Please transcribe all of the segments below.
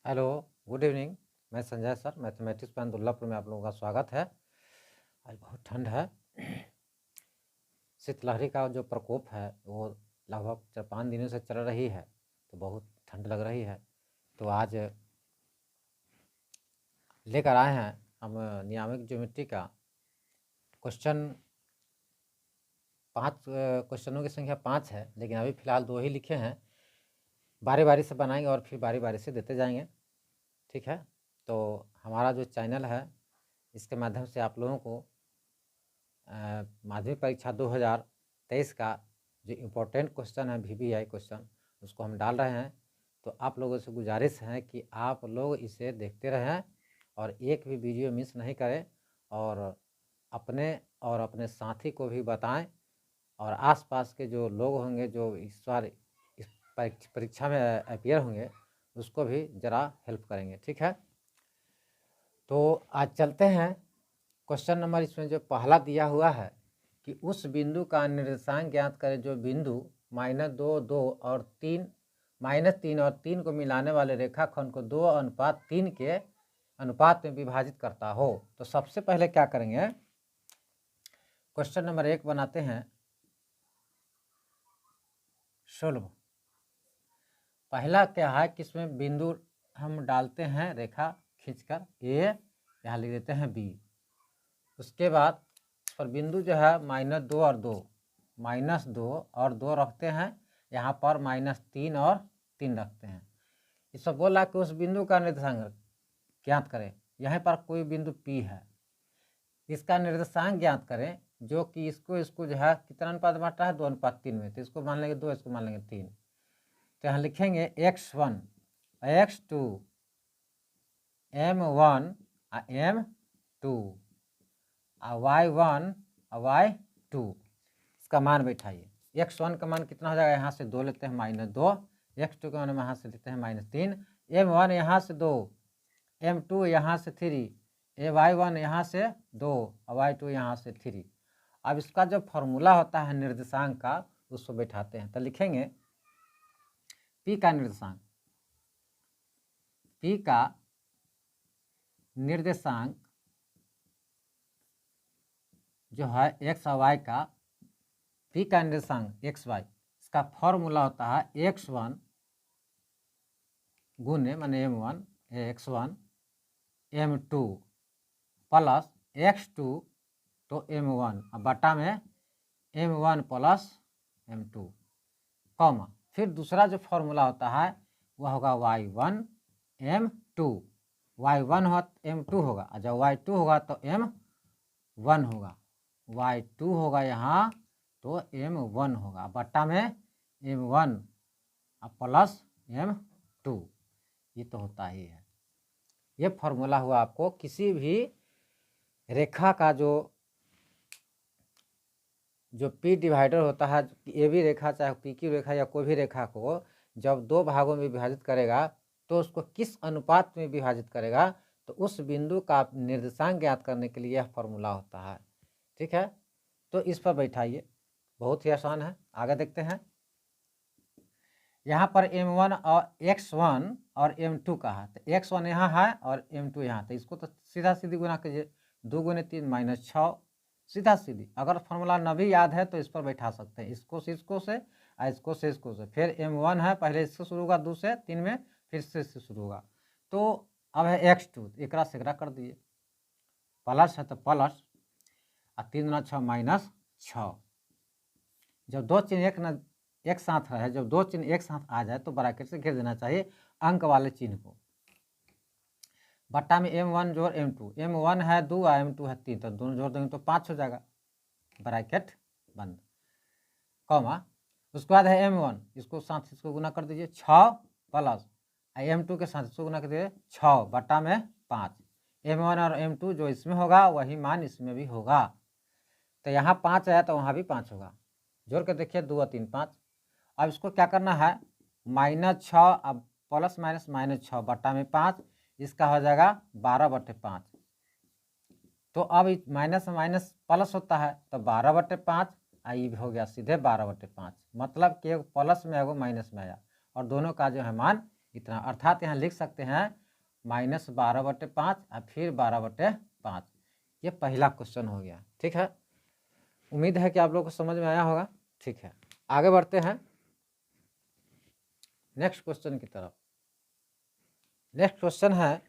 Hello, good evening. मैं Sanjay sir, mathematics pan दुर्लापुर में आप लोगों का स्वागत है। आज बहुत ठंड है। शीतलहरी का जो प्रकोप है वो लगभग 4-5 दिनों से चल रही है, तो बहुत ठंड लग रही है। तो आज लेकर आए हैं हम नियामक ज्योमेट्री का क्वेश्चन। 5 क्वेश्चनों की संख्या 5 है, लेकिन अभी फ़िलहाल 2 ही लिखे हैं। बारी बारी से बनाएंगे और फिर बारी बारी से देते जाएंगे, ठीक है। तो हमारा जो चैनल है इसके माध्यम से आप लोगों को माध्यमिक परीक्षा 2023 का जो इम्पोर्टेंट क्वेश्चन है VBI क्वेश्चन, उसको हम डाल रहे हैं। तो आप लोगों से गुजारिश है कि आप लोग इसे देखते रहें और एक भी वीडियो मिस नहीं करें, और अपने साथी को भी बताएं, और आसपास के जो लोग होंगे जो इस बार इस परीक्षा में अपीयर होंगे उसको भी ज़रा हेल्प करेंगे, ठीक है। तो आज चलते हैं क्वेश्चन नंबर। इसमें जो पहला दिया हुआ है कि उस बिंदु का निर्देशांक ज्ञात करें जो बिंदु -2, 2 और 3 -3 और 3 को मिलाने वाले रेखाखंड को 2:3 के अनुपात में विभाजित करता हो। तो सबसे पहले क्या करेंगे, क्वेश्चन नंबर 1 बनाते हैं सोल्व। पहला क्या है कि इसमें बिंदु हम डालते हैं रेखा खींचकर, ए यहाँ लिख देते हैं बी। उसके बाद इस पर बिंदु जो है -2 और 2, -2 और 2 रखते हैं, यहाँ पर -3 और 3 रखते हैं। इस पर बोला कि उस बिंदु का निर्देशांक ज्ञात करें। यहाँ पर कोई बिंदु P है, इसका निर्देशांक ज्ञात करें जो कि इसको जो है कितना अनुपात बांटा है, 2:3 में। तो इसको मान लेंगे 2, इसको मान लेंगे 3। तो यहाँ लिखेंगे x1, x2, m1 m2 y1 y2, इसका मान बैठाइए। x1 का मान कितना हो जाएगा, यहाँ से 2 लेते हैं -2, x2 का मान हम यहाँ से लेते हैं -3, m1 यहाँ से 2, m2 यहाँ से 3, y1 यहाँ से 2 और y2 यहाँ से 3। अब इसका जो फॉर्मूला होता है निर्देशांक का उसको बैठाते हैं। तो लिखेंगे P का निर्देशांक, P का निर्देशांक जो है x और y का, P का निर्देशांक x y, इसका फॉर्मूला होता है x1 गुने माने m1 x1 m2 plus x2 तो m1 और बटा में m1 प्लस m2, कॉमा फिर दूसरा जो फॉर्मूला होता है वह होगा y1 m2, y1 हो m2 होगा, और जब y2 होगा तो m1 होगा, y2 होगा यहाँ तो m1 होगा, बट्टा में m1 प्लस m2। ये तो होता ही है। ये फॉर्मूला हुआ आपको किसी भी रेखा का जो P डिवाइडर होता है, ए बी रेखा चाहे PQ रेखा या कोई भी रेखा को जब 2 भागों में विभाजित करेगा तो उसको किस अनुपात में विभाजित करेगा, तो उस बिंदु का निर्देशांक ज्ञात करने के लिए यह फॉर्मूला होता है, ठीक है। तो इस पर बैठाइए, बहुत ही आसान है। आगे देखते हैं। यहाँ पर m1 और x1 और m2 का है, तो x1 यहाँ है और m2 यहाँ, तो इसको तो सीधा सीधी गुना कीजिए, 2 गुने 3 -6, सीधा सीधी। अगर फॉर्मूला न भी याद है तो इस पर बैठा सकते हैं, इसको से इसको से और इसको से इसको से। फिर m1 है, पहले इससे शुरू होगा 2 से 3 में, फिर से शुरू होगा। तो अब है x2, एकरा से एकरा कर दिए, प्लस है तो प्लस, और 3 गुना 6 -6। जब 2 चिन्ह एक साथ है, जब 2 चिन्ह एक साथ आ जाए तो ब्रैकेट से घेर देना चाहिए अंक वाले चिन्ह को। बट्टा में m1 जोड़ m2, m1 है 2 और m2 है 3, तो दोनों जोड़ देंगे तो 5 हो जाएगा, ब्रैकेट बंद, कॉमा। उसके बाद है m1, इसको साथ इसको गुना कर दीजिए 6 प्लस m2 के साथ इसको गुना कर दीजिए 6 बट्टा में 5। m1 और m2 जो इसमें होगा वही मान इसमें भी होगा, तो यहाँ 5 है तो वहाँ भी 5 होगा। जोड़ कर देखिए 2 और 3 5। अब इसको क्या करना है, -6 अब प्लस माइनस -6 बट्टा में 5, इसका हो जाएगा 12/5। तो अब माइनस माइनस प्लस होता है तो 12/5, आई हो गया सीधे 12/5। मतलब कि एक प्लस में एगो माइनस में आया और दोनों का जो है मान इतना, अर्थात यहाँ लिख सकते हैं -12/5 और फिर 12/5। ये पहला क्वेश्चन हो गया। ठीक है, उम्मीद है कि आप लोगों को समझ में आया होगा। ठीक है, आगे बढ़ते हैं नेक्स्ट क्वेश्चन की तरफ। नेक्स्ट क्वेश्चन है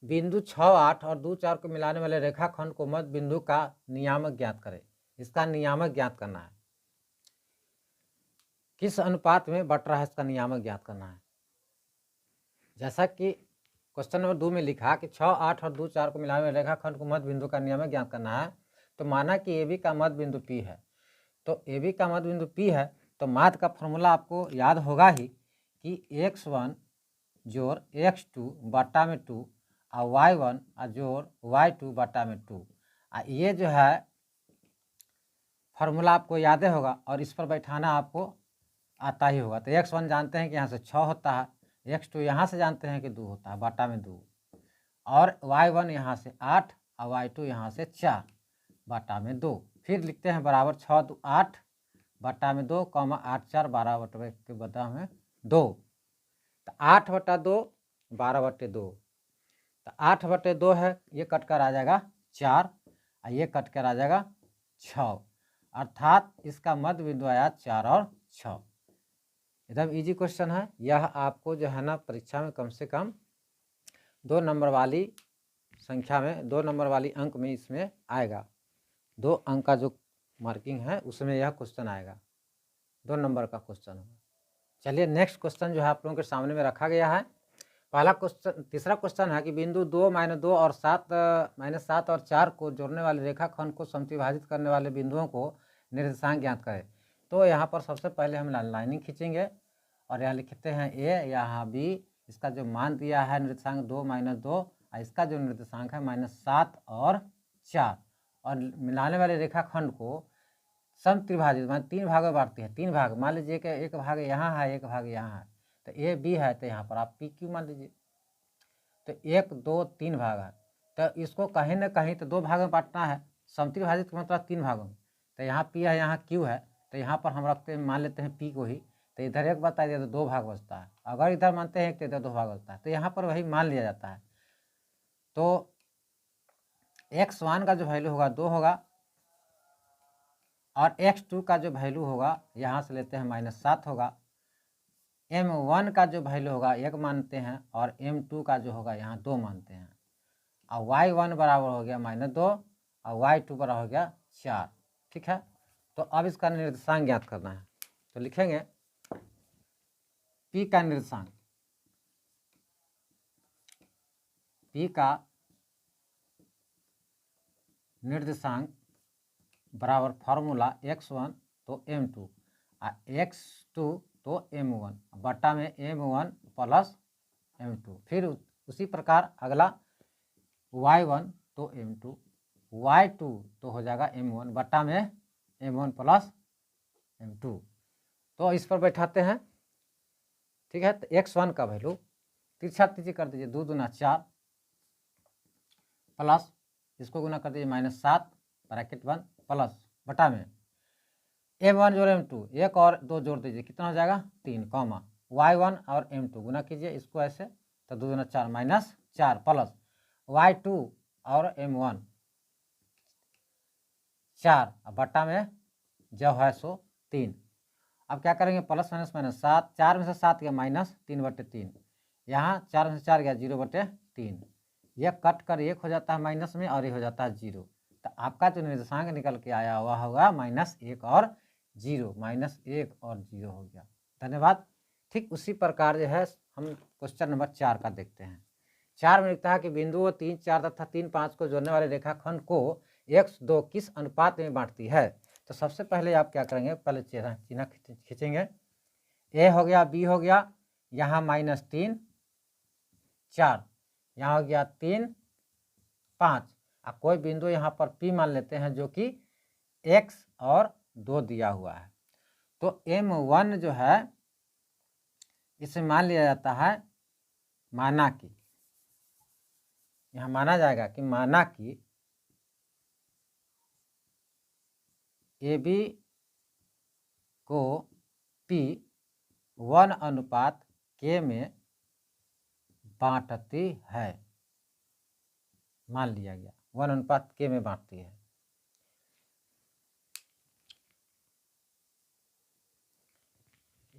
बिंदु 6, 8 और 2, 4 को मिलाने वाले रेखाखंड को मध्य बिंदु का नियामक ज्ञात करें। इसका नियामक ज्ञात करना है, किस अनुपात में बट रहा है, इसका नियामक ज्ञात करना है। जैसा कि क्वेश्चन नंबर 2 में लिखा कि 6, 8 और 2, 4 को मिलाने वाले रेखाखंड को मध्य बिंदु का नियामक ज्ञात करना है। तो माना कि AB का मध्य बिंदु P है, तो AB का मध्य बिंदु P है, तो माध्य का फॉर्मूला आपको याद होगा ही कि x1 जोड़ x2 बटा में 2 और y1 जोड़ y2 बटा में 2। ये जो है फार्मूला आपको याद होगा और इस पर बैठाना आपको आता ही होगा। तो x1 जानते हैं कि यहाँ से 6 होता है, x2 यहाँ से जानते हैं कि 2 होता है, बटा में 2, और y1 यहाँ से 8 और y2 यहाँ से 4 बटा में 2। फिर लिखते हैं बराबर 6 2 8 बटा में 2, 8 4 12 बटे के बटा में 2। तो 8 बटा 2 12 बटे 2, तो 8 बटे 2 है, ये कट कर आ जाएगा 4 और ये कट कर आ जाएगा 6, अर्थात इसका मध्य बिंदु आया 4 और 6। एकदम इजी क्वेश्चन है। यह आपको जो है ना परीक्षा में कम से कम 2 नंबर वाली संख्या में, 2 नंबर वाली अंक में इसमें आएगा। 2 अंक का जो मार्किंग है उसमें यह क्वेश्चन आएगा, 2 नंबर का क्वेश्चन होगा। चलिए नेक्स्ट क्वेश्चन जो है आप लोगों के सामने में रखा गया है। पहला क्वेश्चन, तीसरा क्वेश्चन है कि बिंदु 2, -2 और 7 -7 और 4 को जोड़ने वाले रेखाखंड को समत्रिभाजित करने वाले बिंदुओं को निर्देशांक ज्ञात करें। तो यहाँ पर सबसे पहले हम लाइनिंग खींचेंगे और यहाँ लिखते हैं A, यहाँ B, इसका जो मान दिया है निर्देशांक 2 -2 और इसका जो निर्देशांक है -7 और 4, और मिलाने वाले रेखाखंड को समत्रिभाजित मान 3 भागों में बांटती है। 3 भाग, मान लीजिए कि एक भाग यहाँ है, एक भाग यहाँ है, तो A B है, तो यहाँ पर आप PQ मान लीजिए। तो 1 2 3 भाग है, तो इसको कहीं ना कहीं तो 2 भागों में बांटना है। समत्रिभाजित का मतलब 3 भागों में, तो यहाँ P है, यहाँ Q है, तो यहाँ पर हम रखते हैं, मान लेते हैं P को ही, तो इधर एक बता दिया तो 2 भाग बचता है। अगर इधर मानते हैं तो इधर 2 भाग बचता है, तो यहाँ पर वही मान लिया जाता है। तो x1 का जो वैल्यू होगा 2 होगा और x2 का जो वैल्यू होगा यहाँ से लेते हैं -7 होगा। m1 का जो वैल्यू होगा 1 मानते हैं और m2 का जो होगा यहाँ 2 मानते हैं, और y1 बराबर हो गया -2 और y2 बराबर हो गया 4। ठीक है, तो अब इसका निर्देशांक ज्ञात करना है। तो लिखेंगे P का निर्देशांक, P का निर्देशांक बराबर फार्मूला x1 तो m2 और x2 तो m1 बटा में m1 प्लस m2। फिर उसी प्रकार अगला y1 तो m2, y2 तो हो जाएगा m1 बटा में m1 प्लस m2। तो इस पर बैठाते हैं। ठीक है, तो x1 का वैल्यू तिरछा तिरछी कर दीजिए, 2 दूना 4 प्लस इसको गुना कर दीजिए -7 ब्रैकेट 1 प्लस बटा में m1 जोड़ m2, 1 और 2 जोड़ दीजिए, कितना हो जाएगा 3, y1 और m2 गुना कीजिए इसको ऐसे, तो 2 दूना 4 -4 प्लस y2 और m1 4 बटा में जो है सो 3। अब क्या करेंगे, प्लस माइनस -7, 4 में से 7 गया -3/3, यहाँ 4 में से 4 गया 0/3, यह कट कर 1 हो जाता है माइनस में और ये हो जाता है 0। तो आपका जो निर्देशांक निकल के आया हुआ होगा -1 और 0, -1 और 0 हो गया। धन्यवाद। ठीक उसी प्रकार जो है हम क्वेश्चन नंबर 4 का देखते हैं। 4 में लिखता है कि बिंदुओं 3 4 तथा 3 5 को जोड़ने वाले रेखाखंड को x2 किस अनुपात में बांटती है। तो सबसे पहले आप क्या करेंगे, पहले चिन्ह खींचेंगे, A हो गया, B हो गया, यहाँ -3 4, यहाँ हो गया 3 5, अब कोई बिंदु यहाँ पर P मान लेते हैं जो कि x और 2 दिया हुआ है। तो m1 जो है इसे मान लिया जाता है, माना कि यहाँ माना जाएगा कि माना कि AB को P 1:K में बांटती है, मान लिया गया 1:k में बांटती है।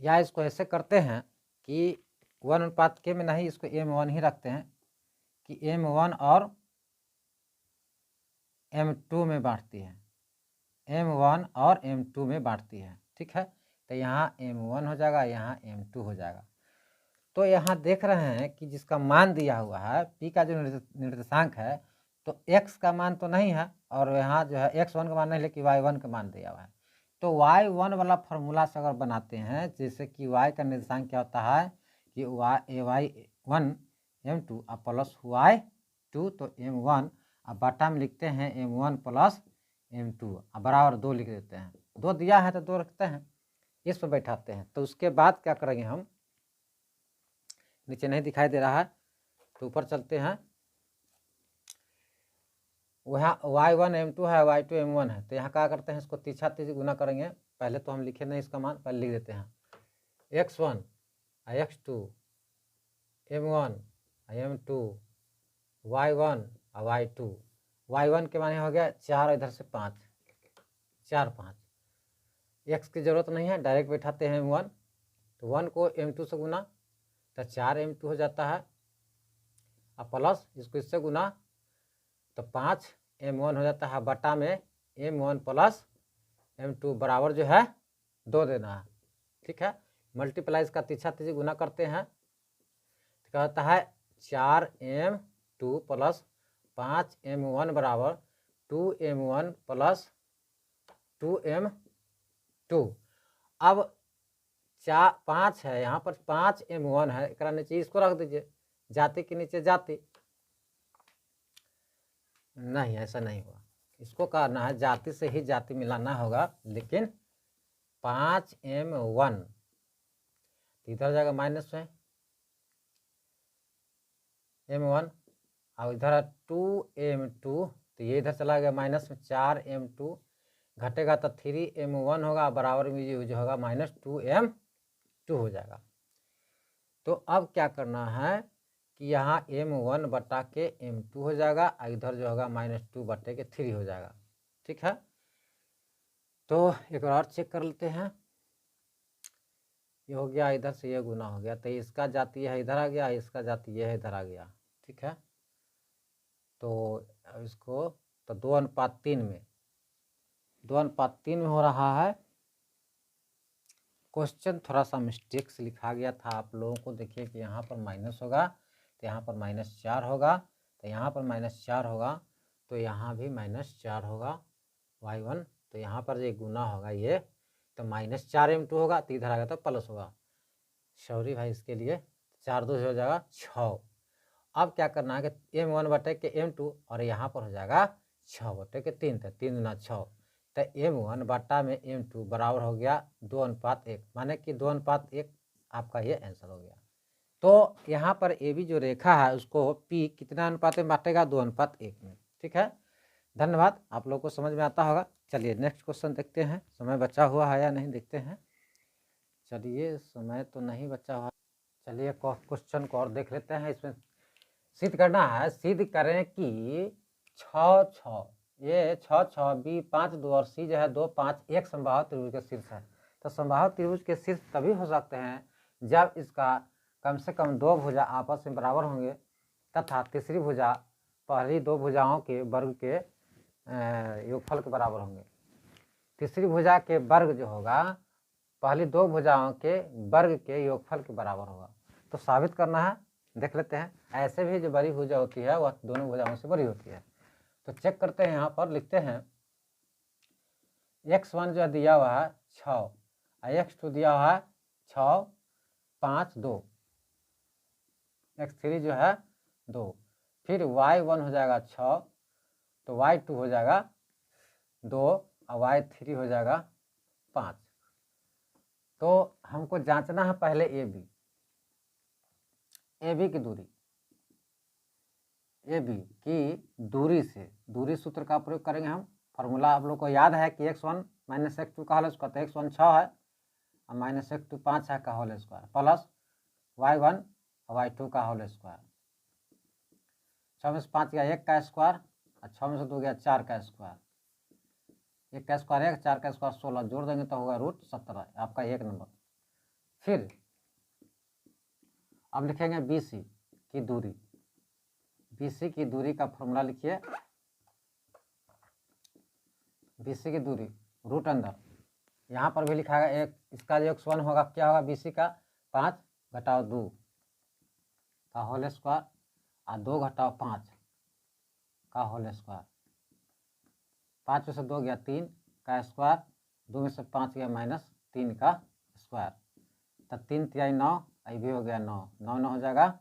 या इसको ऐसे करते हैं कि 1:k में नहीं, इसको m1 ही रखते हैं कि m1 और m2 में बांटती है, m1 और m2 में बांटती है। ठीक है, तो यहाँ m1 हो जाएगा, यहाँ m2 हो जाएगा। तो यहाँ देख रहे हैं कि जिसका मान दिया हुआ है p का जो निर्देशांक है, तो x का मान तो नहीं है और यहाँ जो है x1 का मान नहीं, लेकिन y1 का मान दिया हुआ है। तो y1 वाला फॉर्मूला से अगर बनाते हैं, जैसे कि y का निर्देशांक क्या होता है कि y1 m2 और प्लस y2, तो m1 अब बाटा में लिखते हैं m1 प्लस m2 बराबर 2 लिख देते हैं। 2 दिया है तो 2 रखते हैं, इस पर बैठाते हैं। तो उसके बाद क्या करेंगे हम, नीचे नहीं दिखाई दे रहा है तो ऊपर चलते हैं। वहाँ y1 m2 है, y2 m1 है, तो यहाँ क्या करते हैं, इसको तीछा तीछी गुना करेंगे। पहले तो हम लिखे नहीं इसका मान, पहले लिख देते हैं x1 x2 m1 m2 y1 y2। y1 के माने हो गया 4, इधर से 5, 4 5, x की जरूरत नहीं है, डायरेक्ट बैठाते हैं m1। तो 1 को m2 से गुना तो 4 m2 हो जाता है, और प्लस इसको इससे गुना तो 5 m1 हो जाता है, बटा में m1 प्लस m2 बराबर जो है 2 देना है। ठीक है, मल्टीप्लाई इसका तीछा तीछी गुना करते हैं, तो कहता है 4m2 प्लस 5m1 बराबर 2m1 प्लस 2m2। अब 5 है, यहाँ पर 5m1 है, एक नीचे इसको रख दीजिए, जाति के नीचे जाति। नहीं, ऐसा नहीं हुआ, इसको करना है जाति से ही जाति मिलाना होगा। लेकिन 5m1 इधर जाएगा माइनस में m1, और इधर 2m2, तो ये इधर चला गया माइनस में 4m2, घटेगा तो 3m1 होगा, बराबर में ये जो होगा -2m2 हो जाएगा। तो अब क्या करना है कि यहाँ m1 बटा के m2 हो जाएगा, और इधर जो होगा -2 बटे के 3 हो जाएगा। ठीक है, तो एक बार और चेक कर लेते हैं। ये हो गया, इधर से ये गुना हो गया, तो इसका जाति है इधर आ गया, इसका जाति ये है इधर आ गया। ठीक है, तो इसको तो 2:3 में 2:3 में हो रहा है। क्वेश्चन थोड़ा सा मिस्टेक से लिखा गया था आप लोगों को, देखिए कि यहाँ पर माइनस होगा तो यहाँ पर -4 होगा, तो यहाँ पर -4 होगा तो यहाँ भी -4 होगा y1, तो यहाँ पर ये गुना होगा ये, तो -4m2 होगा, तो इधर आ गया तो प्लस होगा। सॉरी भाई, इसके लिए 4 2 हो जाएगा 6। अब क्या करना है कि m1 बटे के m2, और यहाँ पर हो जाएगा 6 बटे के 3, तो 3 गुना 6, तो m1 बटा में m2 बराबर हो गया 2:1, माने कि 2:1 आपका ये आंसर हो गया। तो यहाँ पर ए बी जो रेखा है उसको p कितना अनुपात में बांटेगा, 2:1 में। ठीक है, धन्यवाद, आप लोग को समझ में आता होगा। चलिए नेक्स्ट क्वेश्चन देखते हैं, समय बचा हुआ है या नहीं देखते हैं। चलिए, समय तो नहीं बचा हुआ, चलिए क्वेश्चन को और देख लेते हैं। इसमें सिद्ध करना है, सिद्ध करें कि 6 6 ये 6 6 b 5 2 और c जो है 2 5 एक समबाहु त्रिभुज के शीर्ष है। तो समबाहु त्रिभुज के शीर्ष तभी हो सकते हैं जब इसका कम से कम 2 भुजा आपस में बराबर होंगे, तथा तीसरी भुजा पहली 2 भुजाओं के वर्ग के योगफल के बराबर होंगे। तीसरी भुजा के वर्ग जो होगा पहली 2 भुजाओं के वर्ग के योगफल के बराबर होगा। तो साबित करना है, देख लेते हैं। ऐसे भी जो बड़ी भुजा होती है वह दोनों भुजाओं से बड़ी होती है। तो चेक करते हैं, यहाँ पर लिखते हैं x1 जो दिया हुआ है 6, x2 दिया हुआ है 6 5 2, x3 जो है 2, फिर y1 हो जाएगा 6, तो y2 हो जाएगा 2 और y3 हो जाएगा 5। तो हमको जांचना है पहले ए बी की दूरी, ए बी की दूरी से दूरी सूत्र का प्रयोग करेंगे हम। फॉर्मूला आप लोग को याद है कि x1 - x2 का होल स्क्वायर, तो x1 6 है और -x2 5 है का होल स्क्वायर, प्लस y1 और y2 का होल स्क्वायर, 6 में से 5 गया 1 का स्क्वायर और 6 में से 2 गया 4 का स्क्वायर। 1 का स्क्वायर 1, 4 का स्क्वायर 16, जोड़ देंगे तो होगा √17, आपका 1 नंबर। फिर अब लिखेंगे BC की दूरी। BC की दूरी का फॉर्मूला लिखिए। BC की दूरी रूट अंदर, यहाँ पर भी लिखा है एक, इसका जो x1 होगा क्या होगा BC का 5 घटाओ 2 का होल स्क्वायर और 2 घटाओ 5 का होल स्क्वायर। 5 में से 2 गया 3 का स्क्वायर, 2 में से 5 गया -3 का स्क्वायर, तो 3 तिहाई 9, ये भी हो गया 9, 9 9 हो जाएगा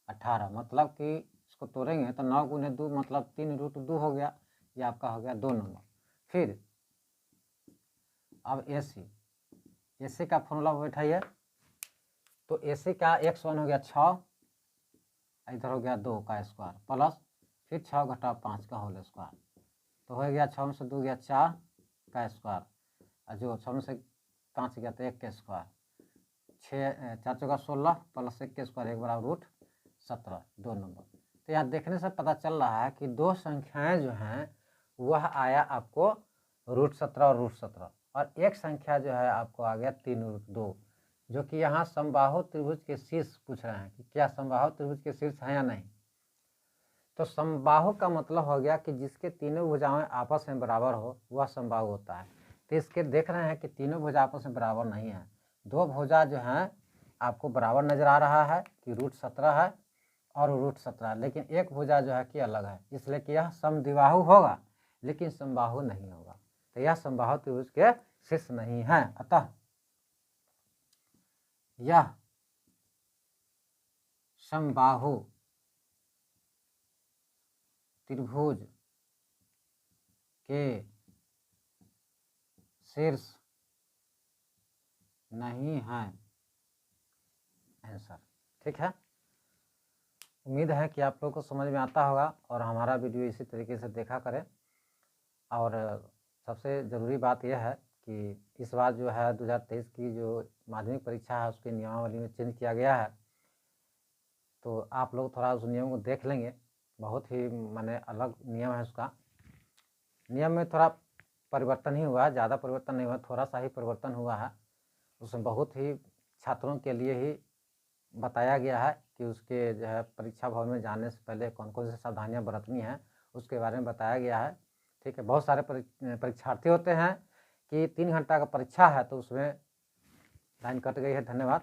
18। मतलब कि इसको तोड़ेंगे तो 9 गुने 2 मतलब 3√2 हो गया, ये आपका हो गया 2 नंबर। फिर अब AC का फॉर्मूला बैठाइए, तो AC का x1 हो गया 6, इधर हो गया 2 का स्क्वायर प्लस फिर 6 घटाओ 5 का होल स्क्वायर, तो हो गया 6 में से 2 गया 4 का स्क्वायर और जो 6 में से 5 गया तो 1 का स्क्वायर, 6 4 चौका 16 प्लस 1 के स्क्वायर 1 बराबर √17, 2 नंबर। तो यहाँ देखने से पता चल रहा है कि दो संख्याएं जो हैं वह आया आपको √17 और √17, और एक संख्या जो है आपको आ गया 3√2, जो कि यहाँ समबाहु त्रिभुज के शीर्ष पूछ रहे हैं कि क्या समबाहु त्रिभुज के शीर्ष है या नहीं। तो समबाहु का मतलब हो गया कि जिसके तीनों भुजाएं आपस में बराबर हो वह समबाहु होता है। तो इसके देख रहे हैं कि तीनों भुजा आपस में बराबर नहीं है, दो भुजा जो हैं आपको बराबर नजर आ रहा है कि √17 है और √17, लेकिन एक भुजा जो है कि अलग है, इसलिए कि यह समद्विबाहु होगा लेकिन समबाहु नहीं होगा। तो यह समबाहु त्रिभुज के शीर्ष नहीं है, अतः यह समबाहु त्रिभुज के शीर्ष नहीं है आंसर। ठीक है, उम्मीद है कि आप लोगों को समझ में आता होगा और हमारा वीडियो इसी तरीके से देखा करें। और सबसे ज़रूरी बात यह है कि इस बार जो है 2023 की जो माध्यमिक परीक्षा है उसकी नियमावली में चेंज किया गया है, तो आप लोग थोड़ा उस नियम को देख लेंगे। बहुत ही माने अलग नियम है, उसका नियम में थोड़ा परिवर्तन ही हुआ है, ज़्यादा परिवर्तन नहीं हुआ, थोड़ा सा ही परिवर्तन हुआ है। उसमें बहुत ही छात्रों के लिए ही बताया गया है कि उसके जो है परीक्षा भवन में जाने से पहले कौन कौन सी सावधानियां बरतनी है उसके बारे में बताया गया है। ठीक है, बहुत सारे परीक्षार्थी होते हैं कि 3 घंटा का परीक्षा है तो उसमें लाइन कट गई है। धन्यवाद।